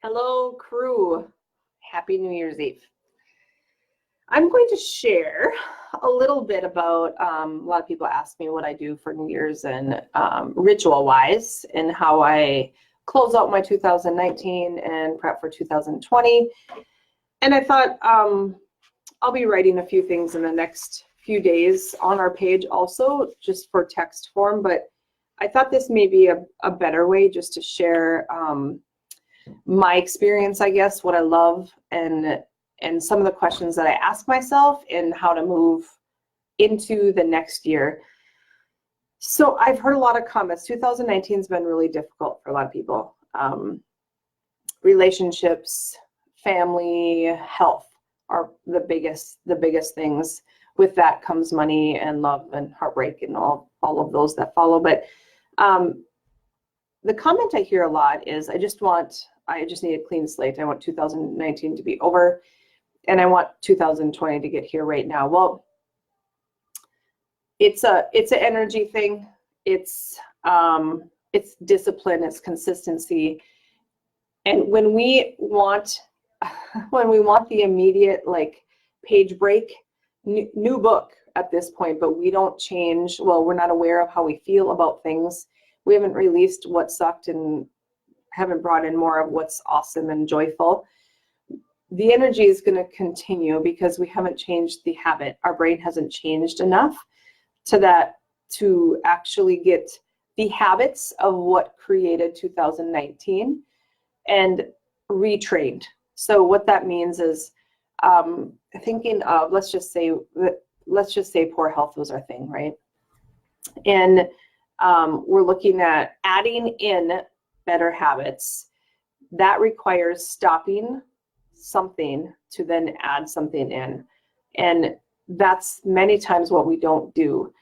Hello, crew. Happy New Year's Eve. I'm going to share a little bit about, a lot of people ask me what I do for New Year's and ritual-wise and how I close out my 2019 and prep for 2020. And I thought I'll be writing a few things in the next few days on our page also, just for text form, but I thought this may be a better way just to share my experience, I guess, what I love, and some of the questions that I ask myself and how to move into the next year. So I've heard a lot of comments. 2019 has been really difficult for a lot of people. Relationships, family, health are the biggest things. With that comes money and love and heartbreak and all of those that follow. But the comment I hear a lot is, I just need a clean slate. I want 2019 to be over, and I want 2020 to get here right now. Well, it's an energy thing. It's discipline. It's consistency. And when we want the immediate page break, new book at this point, but we don't change. Well, we're not aware of how we feel about things. We haven't released what sucked and haven't brought in more of what's awesome and joyful. The energy is going to continue because we haven't changed the habit. Our brain hasn't changed enough to actually get the habits of what created 2019 and retrained. So what that means is thinking of, let's just say poor health was our thing, right? And we're looking at adding in better habits. That requires stopping something to then add something in. And that's many times what we don't do.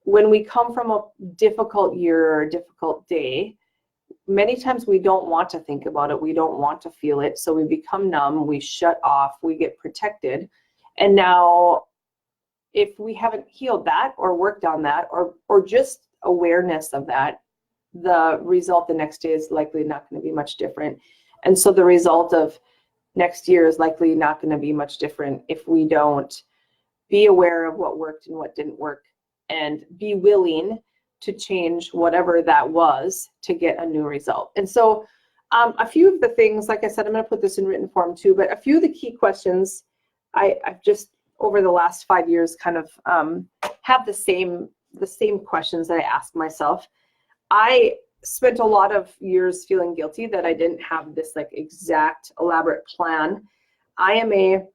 When we come from a difficult year or a difficult day, many times we don't want to think about it. We don't want to feel it. So we become numb, we shut off, we get protected. And now if we haven't healed that or worked on that or just awareness of that, the result the next day is likely not going to be much different. And so the result of next year is likely not going to be much different if we don't be aware of what worked and what didn't work and be willing to change whatever that was to get a new result. And so a few of the things, like I said, I'm going to put this in written form too, but a few of the key questions I've just over the last 5 years kind of have the same questions that I ask myself. I spent a lot of years feeling guilty that I didn't have this exact elaborate plan. I am a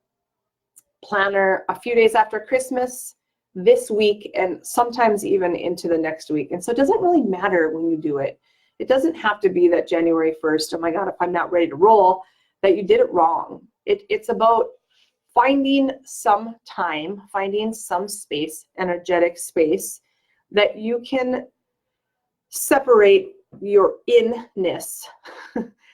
planner a few days after Christmas, this week, and sometimes even into the next week. And so it doesn't really matter when you do it. It doesn't have to be that January 1st, oh my God, if I'm not ready to roll, that you did it wrong. It's about finding some time, finding some space, energetic space, that you can separate your in-ness.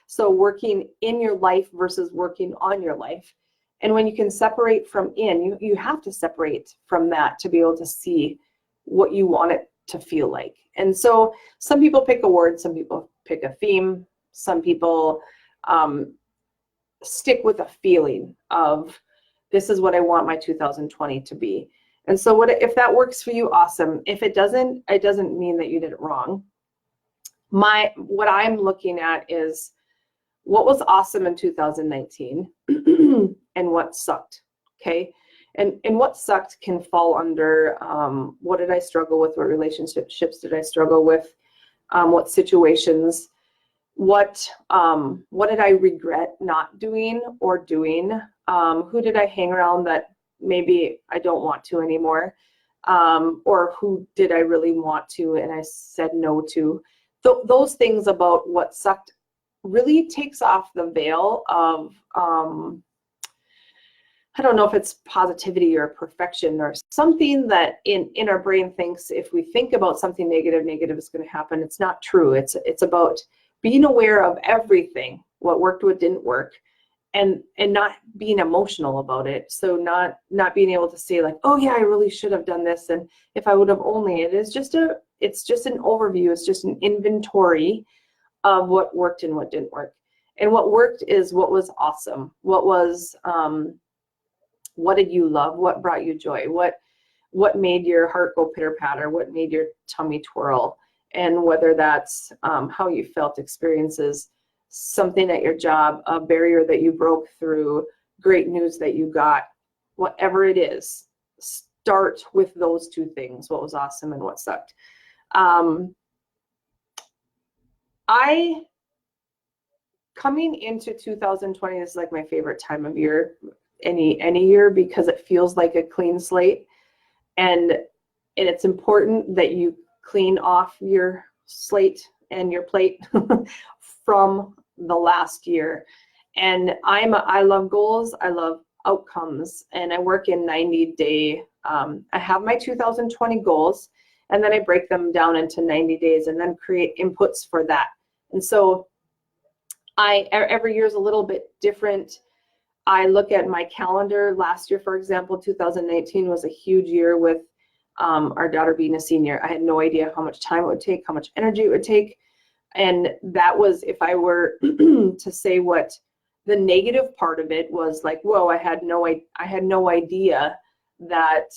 So working in your life versus working on your life. And when you can separate from you have to separate from that to be able to see what you want it to feel like. And so some people pick a word, some people pick a theme, some people stick with a feeling of, this is what I want my 2020 to be. And so if that works for you, awesome. If it doesn't mean that you did it wrong. What I'm looking at is what was awesome in 2019 and what sucked, okay? And what sucked can fall under what did I struggle with, what relationships did I struggle with, what situations, what did I regret not doing or doing, who did I hang around that maybe I don't want to anymore, or who did I really want to and I said no to. Those things about what sucked really takes off the veil of, I don't know if it's positivity or perfection or something that in our brain thinks if we think about something negative is going to happen. It's not true. It's about being aware of everything, what worked, what didn't work, and not being emotional about it. So not being able to say oh yeah, I really should have done this, and if I would have only. It's just an overview. It's just an inventory of what worked and what didn't work. And what worked is what was awesome. What did you love? What brought you joy? What made your heart go pitter patter? What made your tummy twirl? And whether that's how you felt, experiences, something at your job, a barrier that you broke through, great news that you got, whatever it is, start with those two things, what was awesome and what sucked. Coming into 2020 is like my favorite time of year, any year, because it feels like a clean slate. And it's important that you clean off your slate and your plate from the last year. And I love goals, I love outcomes, and I work in 90-day, I have my 2020 goals, and then I break them down into 90 days and then create inputs for that. And so every year is a little bit different. I look at my calendar. Last year, for example, 2019 was a huge year with our daughter being a senior. I had no idea how much time it would take, how much energy it would take. And that was, if I were to say what the negative part of it was, like, whoa, I had no idea that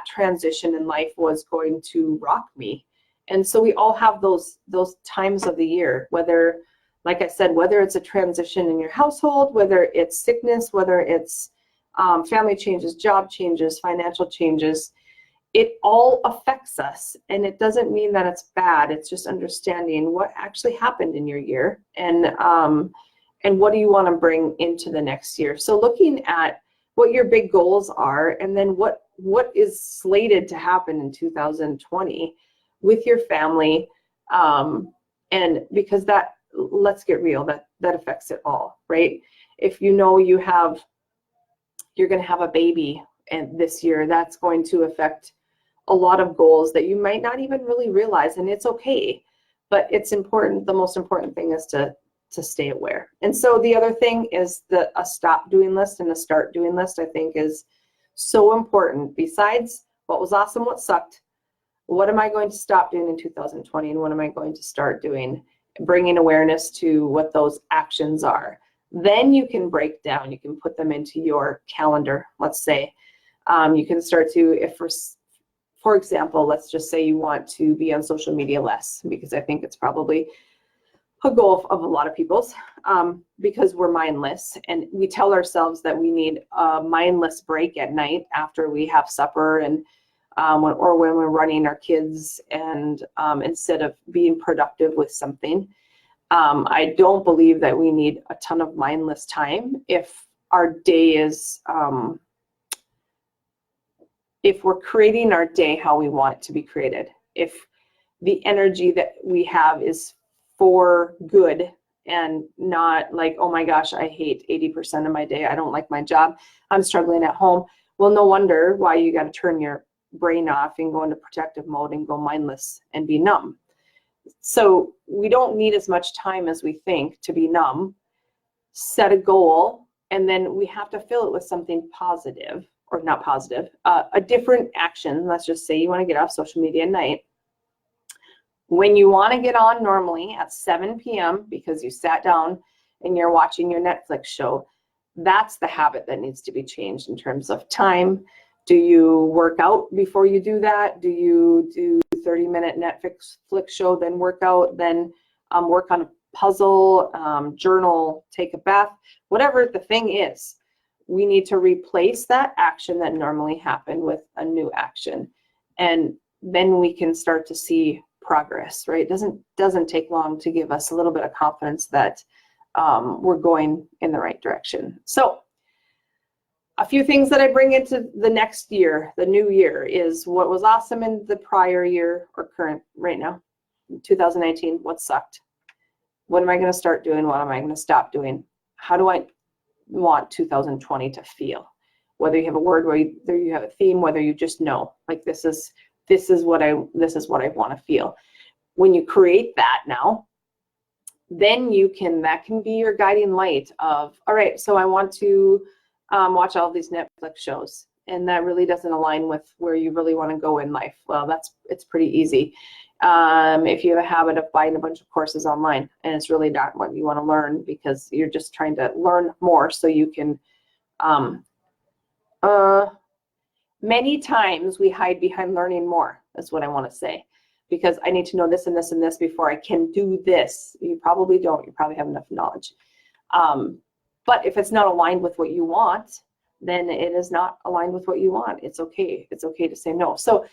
transition in life was going to rock me. And so we all have those times of the year, whether, like I said, whether it's a transition in your household, whether it's sickness, whether it's family changes, job changes, financial changes, it all affects us. And it doesn't mean that it's bad. It's just understanding what actually happened in your year, and what do you want to bring into the next year. So looking at what your big goals are, and then what is slated to happen in 2020 with your family, and because that, let's get real, that affects it all, right? If you know you're going to have a baby and this year, that's going to affect a lot of goals that you might not even really realize, and it's okay. But it's important, the most important thing is to stay aware. And so the other thing is a stop doing list and a start doing list, I think, is so important. Besides what was awesome, what sucked, what am I going to stop doing in 2020, and what am I going to start doing? Bringing awareness to what those actions are. Then you can break down, you can put them into your calendar. Let's say you can start to, if for example, let's just say you want to be on social media less, because I think it's probably a goal of a lot of people's, because we're mindless, and we tell ourselves that we need a mindless break at night after we have supper, and when we're running our kids, and instead of being productive with something. I don't believe that we need a ton of mindless time if our day is, if we're creating our day how we want it to be created. If the energy that we have is for good and not like, oh my gosh, I hate 80% of my day, I don't like my job, I'm struggling at home. Well, no wonder why you got to turn your brain off and go into protective mode and go mindless and be numb. So we don't need as much time as we think to be numb. Set a goal, and then we have to fill it with something positive, or not positive, a different action. Let's just say you want to get off social media at night. When you want to get on normally at 7 p.m. because you sat down and you're watching your Netflix show, that's the habit that needs to be changed in terms of time. Do you work out before you do that? Do you do 30-minute Netflix show, then work out, then work on a puzzle, journal, take a bath, whatever the thing is? We need to replace that action that normally happened with a new action. And then we can start to see progress, right? It doesn't take long to give us a little bit of confidence that we're going in the right direction. So a few things that I bring into the next year, the new year, is what was awesome in the prior year, or current right now, 2019, what sucked? What am I going to start doing? What am I going to stop doing? How do I want 2020 to feel? Whether you have a word, whether you have a theme, whether you just know, like, this is what I want to feel. When you create that now, then that can be your guiding light of, all right, so I want to watch all these Netflix shows, and that really doesn't align with where you really want to go in life. Well, it's pretty easy. If you have a habit of buying a bunch of courses online and it's really not what you want to learn because you're just trying to learn more so you can, many times we hide behind learning more, is what I want to say. Because I need to know this and this and this before I can do this. You probably don't. You probably have enough knowledge. But if it's not aligned with what you want, then it is not aligned with what you want. It's okay. It's okay to say no. So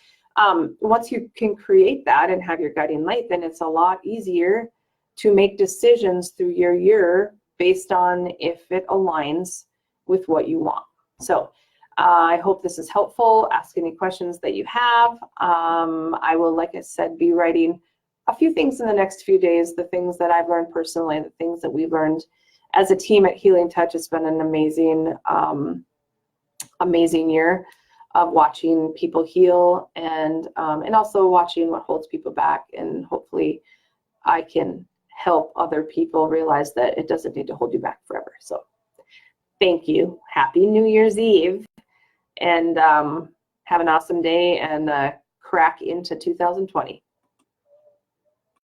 once you can create that and have your guiding light, then it's a lot easier to make decisions through your year based on if it aligns with what you want. So I hope this is helpful. Ask any questions that you have. I will, like I said, be writing a few things in the next few days, the things that I've learned personally, the things that we've learned as a team at Healing Touch. It's been an amazing, amazing year of watching people heal and also watching what holds people back. And hopefully I can help other people realize that it doesn't need to hold you back forever. So thank you. Happy New Year's Eve. And have an awesome day and crack into 2020.